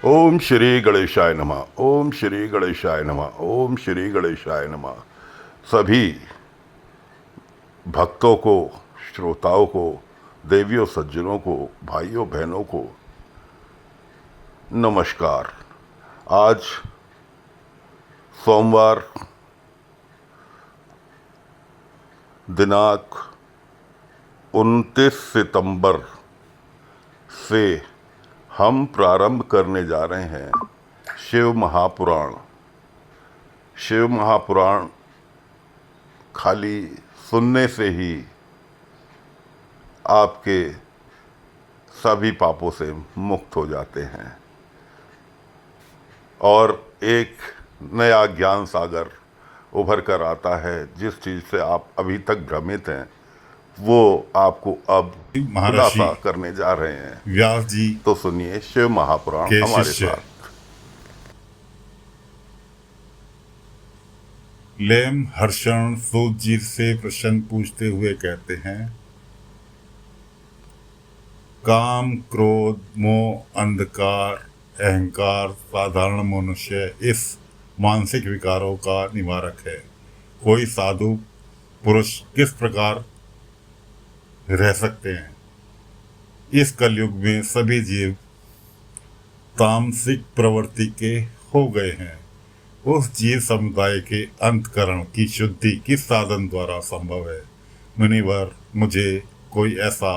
ओम श्री गणेशाय नमः। ओम श्री गणेशाय नमः। ओम श्री गणेशाय नमः। सभी भक्तों को, श्रोताओं को, देवियों सज्जनों को, भाइयों बहनों को नमस्कार। आज सोमवार दिनांक 29 सितंबर से हम प्रारंभ करने जा रहे हैं शिव महापुराण। शिव महापुराण खाली सुनने से ही आपके सभी पापों से मुक्त हो जाते हैं और एक नया ज्ञान सागर उभर कर आता है। जिस चीज़ से आप अभी तक भ्रमित हैं वो आपको अब महर्षि खुलासा करने जा रहे हैं। व्यास जी तो सुनिए शिव महापुराण के हमारे शिष्य साथ। लेम हर्षण सूत जी से प्रश्न पूछते हुए कहते हैं, काम, क्रोध, मोह, अंधकार, अहंकार साधारण मनुष्य इस मानसिक विकारों का निवारक है। कोई साधु पुरुष किस प्रकार रह सकते हैं? इस कलयुग में सभी जीव तामसिक प्रवृत्ति के हो गए हैं। उस जीव समुदाय के अंतकरण की शुद्धि किस साधन द्वारा संभव है? मुनिवर, मुझे कोई ऐसा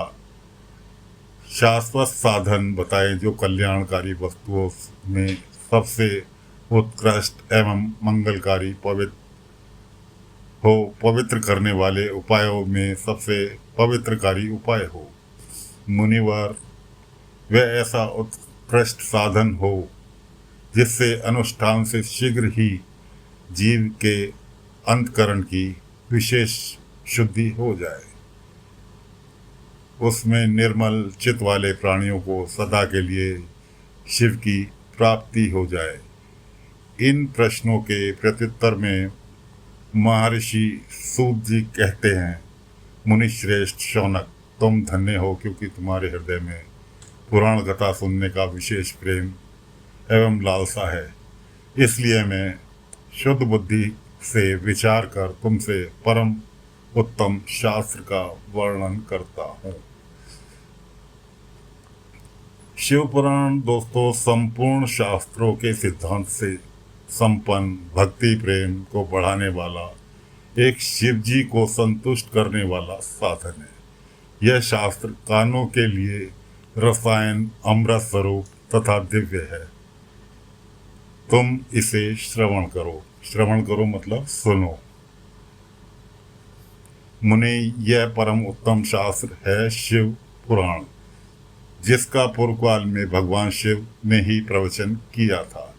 शाश्वत साधन बताएं जो कल्याणकारी वस्तुओं में सबसे उत्कृष्ट एवं मंगलकारी पवित्र करने वाले उपायों में सबसे पवित्रकारी उपाय हो। मुनिवर, वह ऐसा उत्कृष्ट साधन हो जिससे अनुष्ठान से शीघ्र ही जीव के अंतकरण की विशेष शुद्धि हो जाए, उसमें निर्मल चित्त वाले प्राणियों को सदा के लिए शिव की प्राप्ति हो जाए। इन प्रश्नों के प्रत्युत्तर में महर्षि सूत जी कहते हैं, मुनिश्रेष्ठ शौनक, तुम धन्य हो क्योंकि तुम्हारे हृदय में पुराण कथा सुनने का विशेष प्रेम एवं लालसा है। इसलिए मैं शुद्ध बुद्धि से विचार कर तुमसे परम उत्तम शास्त्र का वर्णन करता हूँ। शिव पुराण दोस्तों संपूर्ण शास्त्रों के सिद्धांत से संपन्न भक्ति प्रेम को बढ़ाने वाला, एक शिव जी को संतुष्ट करने वाला साधन है। यह शास्त्र कानों के लिए रसायन अमृत स्वरूप तथा दिव्य है। तुम इसे श्रवण करो। श्रवण करो मतलब सुनो। मुनि, यह परम उत्तम शास्त्र है शिव पुराण, जिसका पूर्वकाल में भगवान शिव ने ही प्रवचन किया था।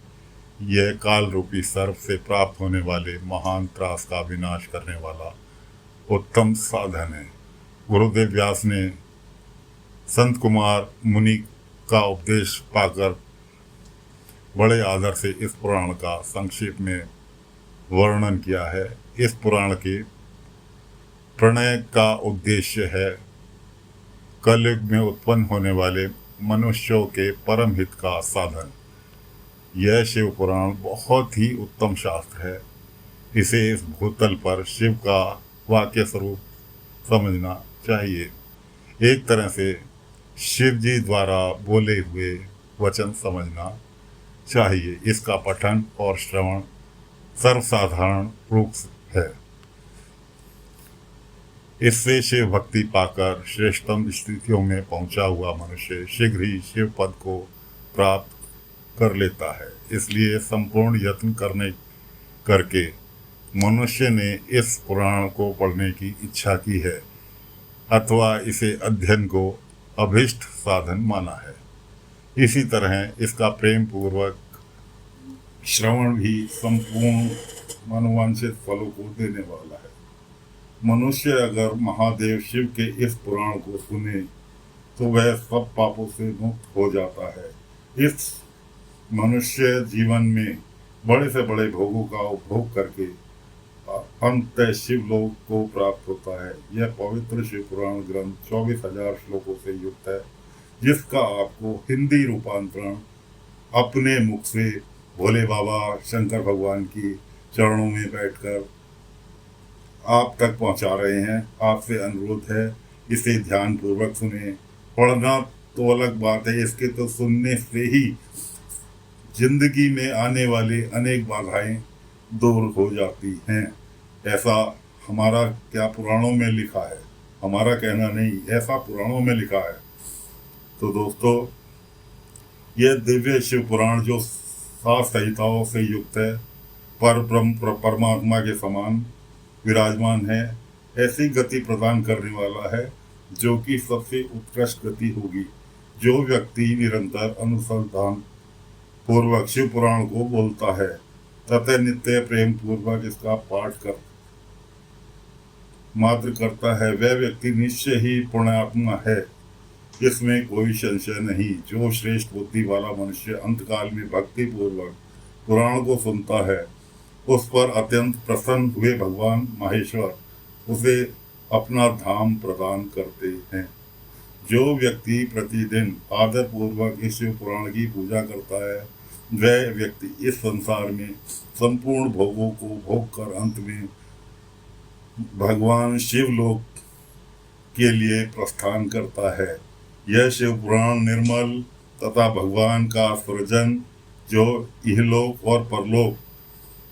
यह काल रूपी सर्प से प्राप्त होने वाले महान त्रास का विनाश करने वाला उत्तम साधन है। गुरुदेव व्यास ने संत कुमार मुनि का उपदेश पाकर बड़े आदर से इस पुराण का संक्षेप में वर्णन किया है। इस पुराण के प्रणय का उद्देश्य है कलयुग में उत्पन्न होने वाले मनुष्यों के परम हित का साधन। यह शिव पुराण बहुत ही उत्तम शास्त्र है। इसे इस भूतल पर शिव का वाक्य स्वरूप समझना चाहिए। एक तरह से शिव जी द्वारा बोले हुए वचन समझना चाहिए। इसका पठन और श्रवण सर्वसाधारण रूप है। इससे शिव भक्ति पाकर श्रेष्ठतम स्थितियों में पहुंचा हुआ मनुष्य शीघ्र ही शिव पद को प्राप्त कर लेता है। इसलिए संपूर्ण यत्न करके मनुष्य ने इस पुराण को पढ़ने की इच्छा की है अथवा इसे अध्ययन को अभिष्ट साधन माना है। इसी तरह इसका प्रेम पूर्वक श्रवण भी संपूर्ण मनोवांछित फलों को देने वाला है। मनुष्य अगर महादेव शिव के इस पुराण को सुने तो वह सब पापों से मुक्त हो जाता है। इस मनुष्य जीवन में बड़े से बड़े भोगों का उपभोग करके अंततः शिवलोक को प्राप्त होता है। यह पवित्र शिव पुराण ग्रंथ 24,000 श्लोकों से युक्त है, जिसका आपको हिंदी रूपांतरण अपने मुख से भोले बाबा शंकर भगवान की चरणों में बैठकर आप तक पहुंचा रहे हैं। आपसे अनुरोध है इसे ध्यान पूर्वक सुने। पढ़ना तो अलग बात है, इसके तो सुनने से ही जिंदगी में आने वाली अनेक बाधाएं दूर हो जाती हैं। ऐसा हमारा क्या पुराणों में लिखा है, हमारा कहना नहीं, ऐसा पुराणों में लिखा है। तो दोस्तों, यह दिव्य शिव पुराण जो 7 संहिताओं से युक्त है, पर ब्रह्म परमात्मा के समान विराजमान है, ऐसी गति प्रदान करने वाला है जो कि सबसे उत्कृष्ट गति होगी। जो व्यक्ति निरंतर अनुसंधान पूर्वक शिव पुराण को बोलता है तथा नित्य प्रेम पूर्वक इसका पाठ कर मात्र करता है, वह व्यक्ति निश्चय ही पुण्यात्मा है, इसमें कोई संशय नहीं। जो श्रेष्ठ बुद्धि वाला मनुष्य अंतकाल में भक्ति पूर्वक पुराण को सुनता है, उस पर अत्यंत प्रसन्न हुए भगवान माहेश्वर उसे अपना धाम प्रदान करते हैं। जो व्यक्ति प्रतिदिन आदर पूर्वक इस शिव पुराण की पूजा करता है, वह व्यक्ति इस संसार में संपूर्ण भोगों को भोग कर अंत में भगवान शिवलोक के लिए प्रस्थान करता है। यह शिव पुराण निर्मल तथा भगवान का सृजन जो इहलोक और परलोक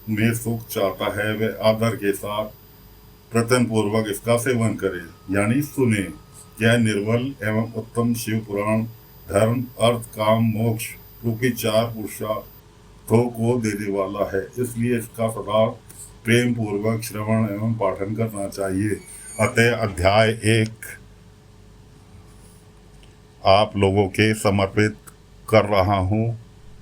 में सुख चाहता है, वह आदर के साथ प्रयत्न पूर्वक इसका सेवन करे, यानी सुने। यह निर्मल एवं उत्तम शिव पुराण धर्म, अर्थ, काम, मोक्ष रूपी 4 पुरुषार्थों को देने वाला है। इसलिए इसका सदा प्रेम पूर्वक श्रवण एवं पाठन करना चाहिए। अतः अध्याय 1 आप लोगों के समर्पित कर रहा हूँ।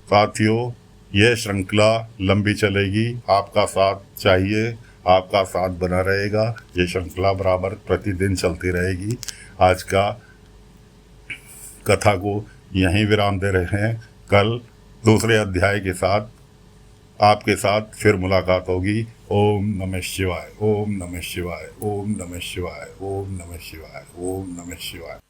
साथियों, यह श्रृंखला लंबी चलेगी, आपका साथ चाहिए, आपका साथ बना रहेगा। ये श्रृंखला बराबर प्रतिदिन चलती रहेगी। आज का कथा को यहीं विराम दे रहे हैं। कल दूसरे अध्याय के साथ आपके साथ फिर मुलाकात होगी। ओम नमः शिवाय, ओम नमः शिवाय, ओम नमः शिवाय, ओम नमः शिवाय, ओम नमः शिवाय।